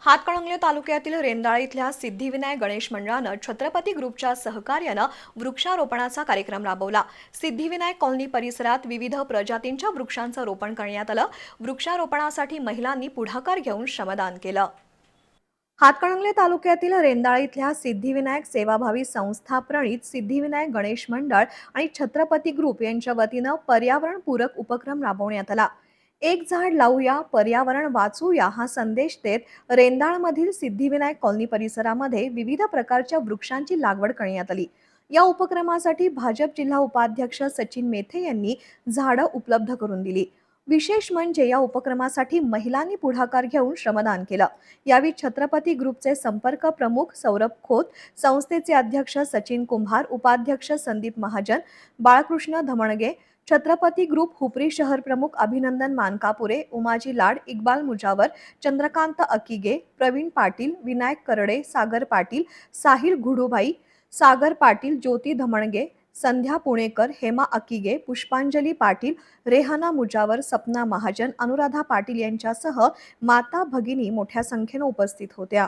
हातकणंगले तालुक्यातील रेंदाळ इथल्या सिद्धिविनायक गणेश मंडळानं छत्रपती ग्रुपच्या सहकार्यानं वृक्षारोपणाचा कार्यक्रम राबवला। सिद्धिविनायक कॉलनी परिसरात विविध प्रजातींच्या वृक्षांचं रोपण करण्यात आलं। वृक्षारोपणासाठी महिलांनी पुढाकार घेऊन श्रमदान केलं। हातकणंगले तालुक्यातील रेंदाळ इथल्या सिद्धिविनायक सेवाभावी संस्था प्रणित सिद्धिविनायक गणेश मंडळ आणि छत्रपती ग्रुप यांच्या वतीनं पर्यावरणपूरक उपक्रम राबवण्यात आला। एक झाड लावूया, पर्यावरण वाचूया हा संदेश देत रेंदाळमधील सिद्धिविनायक कॉलनी परिसरामध्ये विविध प्रकारच्या वृक्षांची लागवड करण्यात आली। या उपक्रमासाठी भाजप जिल्हा उपाध्यक्ष सचिन मेथे यांनी झाडं उपलब्ध करून दिली। विशेष म्हणजे या उपक्रमासाठी महिलांनी पुढाकार घेऊन श्रमदान केलं। यावेळी छत्रपती ग्रुपचे संपर्क प्रमुख सौरभ खोत, संस्थेचे अध्यक्ष सचिन कुंभार, उपाध्यक्ष संदीप महाजन, बाळकृष्ण धमणगे, छत्रपती ग्रुप हुपरी शहर प्रमुख अभिनंदन मानकापुरे, उमाजी लाड, इक्बाल मुजावर, चंद्रकांत अकिगे, प्रवीण पाटील, विनायक करडे, सागर पाटील, साहिल घुडूभाई, सागर पाटील, ज्योती धमणगे, संध्या पुणेकर, हेमा अकिगे, पुष्पांजली पाटील, रेहाना मुजावर, सपना महाजन, अनुराधा पाटील यांच्यासह माता भगिनी मोठ्या संख्येने उपस्थित होत्या।